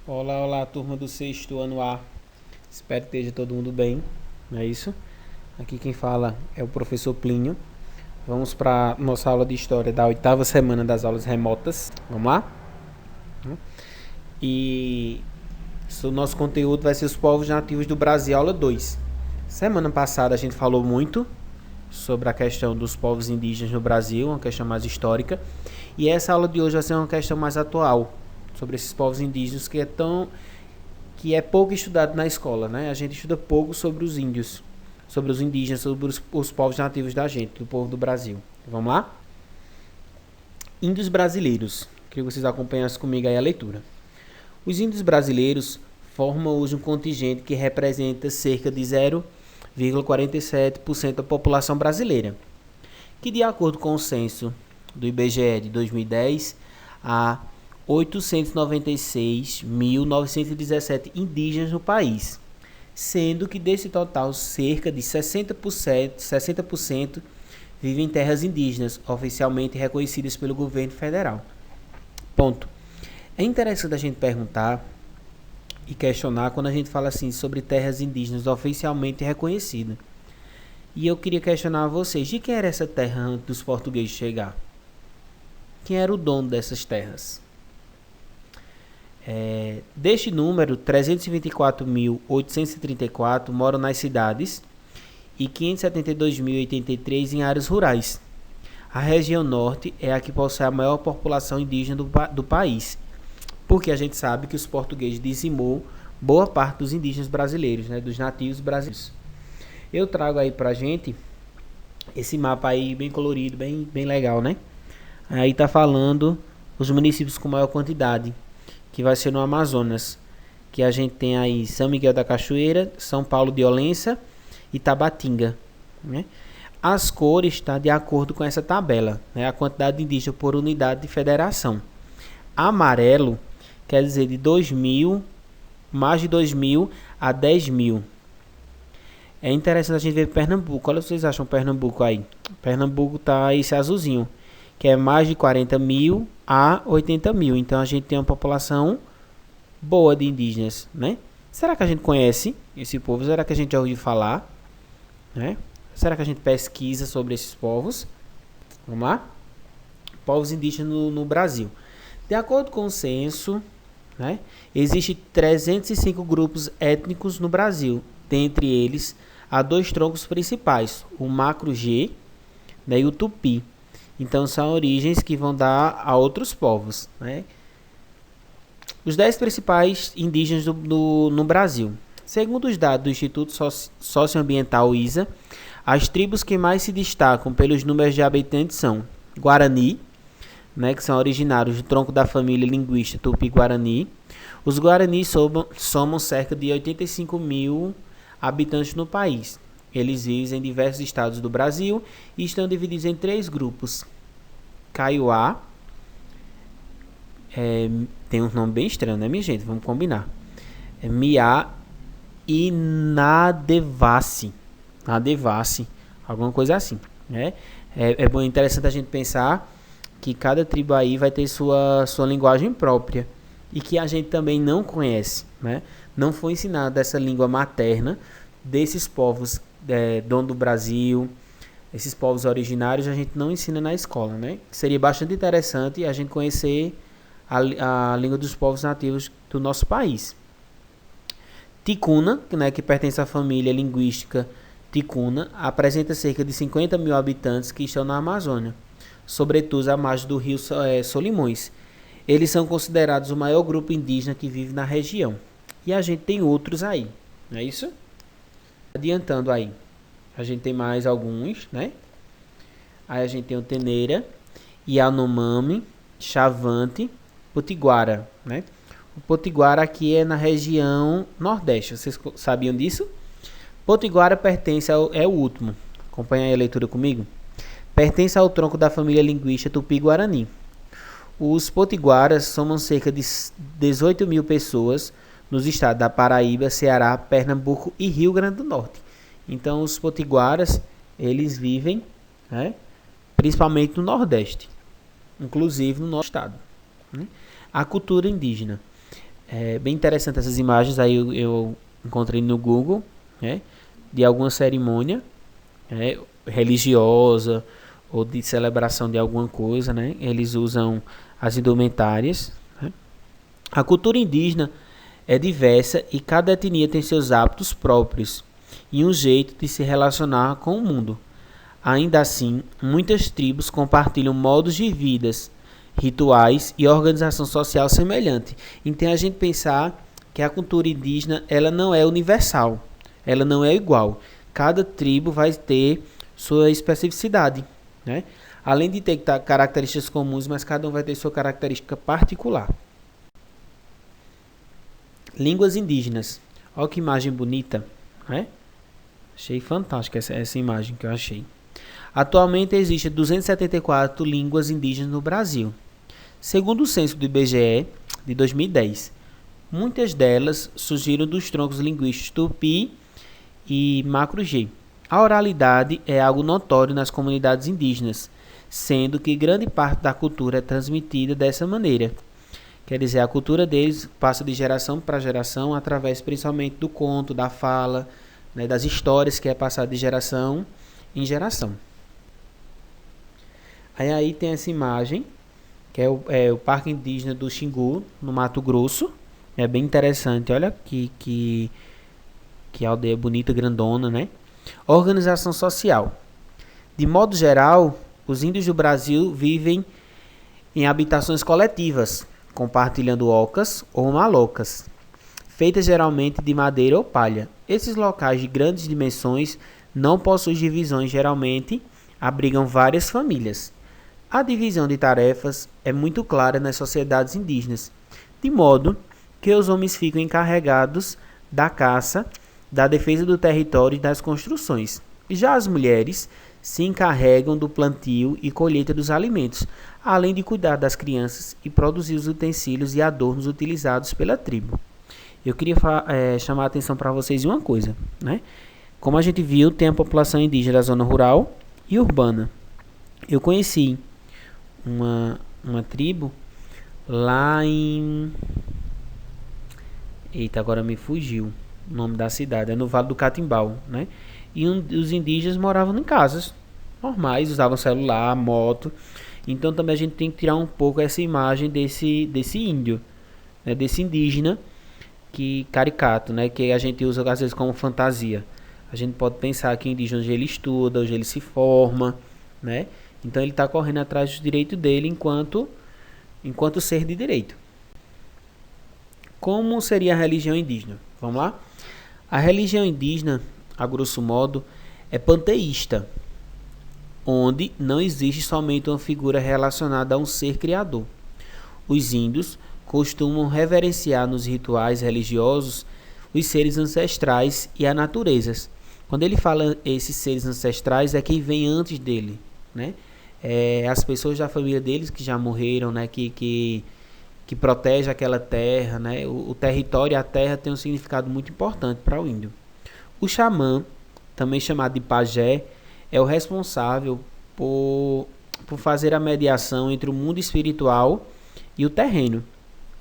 Olá, olá, turma do sexto ano A. Espero que esteja todo mundo bem, não é isso? Aqui quem fala é o professor Plínio. Vamos para nossa aula de história da oitava semana das aulas remotas. Vamos lá? E o nosso conteúdo vai ser os povos nativos do Brasil, aula 2. Semana passada a gente falou muito sobre a questão dos povos indígenas no Brasil, uma questão mais histórica. E essa aula de hoje vai ser uma questão mais atual, sobre esses povos indígenas que é pouco estudado na escola, né? A gente estuda pouco sobre os índios, sobre os indígenas, sobre os povos nativos da gente, do povo do Brasil. Vamos lá? Índios brasileiros. Queria que vocês acompanhassem comigo aí a leitura. Os índios brasileiros formam hoje um contingente que representa cerca de 0,47% da população brasileira, que de acordo com o censo do IBGE de 2010, há 896.917 indígenas no país, sendo que desse total cerca de 60% vivem em terras indígenas, oficialmente reconhecidas pelo governo federal. Ponto. É interessante a gente perguntar e questionar quando a gente fala assim sobre terras indígenas oficialmente reconhecidas. E eu queria questionar a vocês, de quem era essa terra antes dos portugueses chegar? Quem era o dono dessas terras? Deste número, 324.834 moram nas cidades e 572.083 em áreas rurais. A região norte é a que possui a maior população indígena do país, porque a gente sabe que os portugueses dizimou boa parte dos indígenas brasileiros, né, dos nativos brasileiros. Eu trago aí pra gente esse mapa aí bem colorido, bem legal, né? Aí tá falando os municípios com maior quantidade, que vai ser no Amazonas, que a gente tem aí São Miguel da Cachoeira, São Paulo de Olença e Tabatinga, né? As cores estão de acordo com essa tabela, né? A quantidade de indígenas por unidade de federação. Amarelo quer dizer de 2.000, mais de 2.000 a 10.000. É interessante a gente ver Pernambuco. Olha o que vocês acham Pernambuco aí. Pernambuco tá esse azulzinho, que é mais de 40.000 a 80.000. Então a gente tem uma população boa de indígenas, né? Será que a gente conhece esse povo? Será que a gente já ouviu falar, né? Será que a gente pesquisa sobre esses povos? Vamos lá? Povos indígenas no Brasil. De acordo com o censo, né, existem 305 grupos étnicos no Brasil. Dentre eles, há dois troncos principais, o Macro-G, né, e o Tupi. Então são origens que vão dar a outros povos, né? Os 10 principais indígenas no Brasil. Segundo os dados do Instituto Socioambiental ISA, as tribos que mais se destacam pelos números de habitantes são Guarani, né, que são originários do tronco da família linguística Tupi-Guarani. Os Guarani somam cerca de 85.000 habitantes no país. Eles vivem em diversos estados do Brasil e estão divididos em 3 grupos. Kaiowá, tem um nome bem estranho, né, minha gente? Vamos combinar. Miá e Nadevassi. Nadevassi, alguma coisa assim, né? É bom, interessante a gente pensar que cada tribo aí vai ter sua linguagem própria e que a gente também não conhece, né? Não foi ensinada essa língua materna desses povos dono do Brasil, esses povos originários, a gente não ensina na escola, né? Seria bastante interessante a gente conhecer a língua dos povos nativos do nosso país. Ticuna, né, que pertence à família linguística Ticuna, apresenta cerca de 50.000 habitantes que estão na Amazônia, sobretudo à margem do rio Solimões. Eles são considerados o maior grupo indígena que vive na região. E a gente tem outros aí, não é isso? Adiantando aí, a gente tem mais alguns, né? Aí a gente tem o Teneira, Yanomami, Chavante, Potiguara, né? O Potiguara aqui é na região Nordeste, vocês sabiam disso? Potiguara pertence é o último, acompanha aí a leitura comigo. Pertence ao tronco da família linguística Tupi-Guarani. Os potiguaras somam cerca de 18.000 pessoas nos estados da Paraíba, Ceará, Pernambuco e Rio Grande do Norte. Então os potiguaras, eles vivem, né, principalmente no Nordeste, inclusive no nosso estado, né? A cultura indígena. É bem interessante essas imagens, aí eu encontrei no Google, né, de alguma cerimônia, né, religiosa ou de celebração de alguma coisa, né? Eles usam as indumentárias, né? A cultura indígena é diversa e cada etnia tem seus hábitos próprios e um jeito de se relacionar com o mundo. Ainda assim, muitas tribos compartilham modos de vida, rituais e organização social semelhante. Então a gente pensar que a cultura indígena ela não é universal, ela não é igual. Cada tribo vai ter sua especificidade, né? Além de ter características comuns, mas cada um vai ter sua característica particular. Línguas indígenas. Olha que imagem bonita, né? Achei fantástica essa imagem que eu achei. Atualmente existem 274 línguas indígenas no Brasil. Segundo o censo do IBGE de 2010, muitas delas surgiram dos troncos linguísticos Tupi e Macro-G. A oralidade é algo notório nas comunidades indígenas, sendo que grande parte da cultura é transmitida dessa maneira. Quer dizer, a cultura deles passa de geração para geração através principalmente do conto, da fala, né, das histórias que é passado de geração em geração. Aí tem essa imagem, que é o Parque Indígena do Xingu, no Mato Grosso. É bem interessante, olha que aldeia bonita, grandona, né? Organização social. De modo geral, os índios do Brasil vivem em habitações coletivas, compartilhando ocas ou malocas, feitas geralmente de madeira ou palha. Esses locais de grandes dimensões não possuem divisões, geralmente abrigam várias famílias. A divisão de tarefas é muito clara nas sociedades indígenas, de modo que os homens ficam encarregados da caça, da defesa do território e das construções. Já as mulheres se encarregam do plantio e colheita dos alimentos, além de cuidar das crianças e produzir os utensílios e adornos utilizados pela tribo. Eu queria chamar a atenção para vocês de uma coisa, né? Como a gente viu, tem a população indígena da zona rural e urbana. Eu conheci uma tribo lá em... Eita, agora me fugiu o nome da cidade. É no Vale do Catimbau, né? E os indígenas moravam em casas normais, usavam celular, moto. Então também a gente tem que tirar um pouco essa imagem desse índio, né? Desse indígena que caricato, né? Que a gente usa às vezes como fantasia. A gente pode pensar que indígena hoje ele estuda, hoje ele se forma, né? Então ele está correndo atrás dos direitos dele enquanto ser de direito. Como seria a religião indígena? Vamos lá? A religião indígena, a grosso modo, é panteísta, onde não existe somente uma figura relacionada a um ser criador. Os índios costumam reverenciar nos rituais religiosos os seres ancestrais e a natureza. Quando ele fala esses seres ancestrais, é quem vem antes dele, né? As pessoas da família deles que já morreram, né? Que protege aquela terra, né? O território e a terra tem um significado muito importante para o índio. O xamã, também chamado de pajé, é o responsável por fazer a mediação entre o mundo espiritual e o terreno,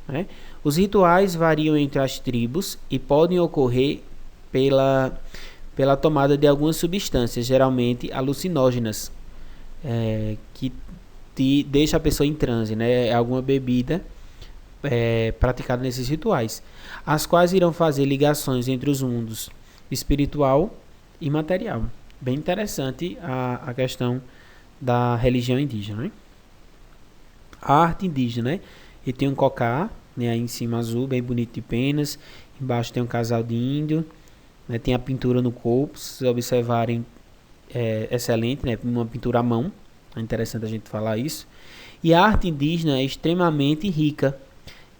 né? Os rituais variam entre as tribos e podem ocorrer pela tomada de algumas substâncias, geralmente alucinógenas, que deixa a pessoa em transe, né? É alguma bebida praticada nesses rituais, as quais irão fazer ligações entre os mundos espiritual e material. Bem interessante a questão da religião indígena, né? A arte indígena, né? E tem um cocá, né, aí em cima azul, bem bonito de penas. Embaixo tem um casal de índio, né? Tem a pintura no corpo, se vocês observarem, excelente, né? Uma pintura à mão. É interessante a gente falar isso. E a arte indígena é extremamente rica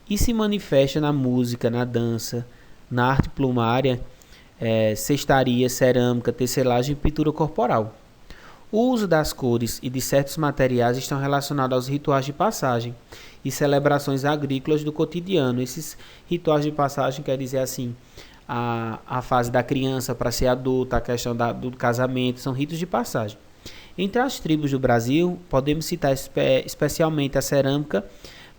e se manifesta na música, na dança, na arte plumária, cestaria, cerâmica, tecelagem e pintura corporal. O uso das cores e de certos materiais estão relacionados aos rituais de passagem e celebrações agrícolas do cotidiano. Esses rituais de passagem quer dizer assim, a fase da criança para ser adulta, a questão do casamento, são ritos de passagem. Entre as tribos do Brasil, podemos citar especialmente a cerâmica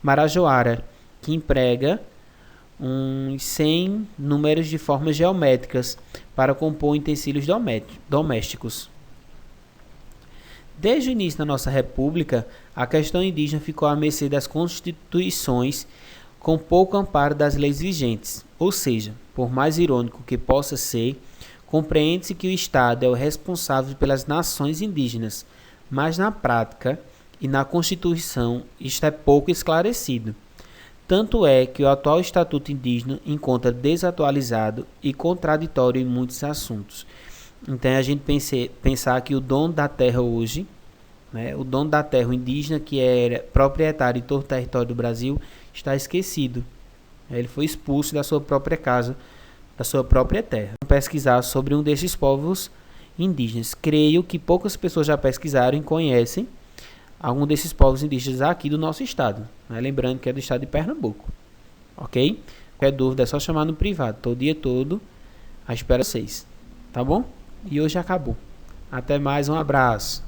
marajoara, que emprega uns 100 números de formas geométricas para compor utensílios domésticos. Desde o início da nossa república, a questão indígena ficou à mercê das constituições com pouco amparo das leis vigentes. Ou seja, por mais irônico que possa ser, compreende-se que o Estado é o responsável pelas nações indígenas, mas na prática e na Constituição isto é pouco esclarecido. Tanto é que o atual Estatuto Indígena encontra desatualizado e contraditório em muitos assuntos. Então a gente pensar que o dono da terra hoje, né, o dono da terra, o indígena que era proprietário de todo o território do Brasil, está esquecido. Ele foi expulso da sua própria casa, da sua própria terra. Vamos pesquisar sobre um desses povos indígenas. Creio que poucas pessoas já pesquisaram e conhecem algum desses povos indígenas aqui do nosso estado, né? Lembrando que é do estado de Pernambuco, ok? Qualquer dúvida é só chamar no privado, todo dia todo, à espera de vocês, tá bom? E hoje acabou. Até mais, um abraço.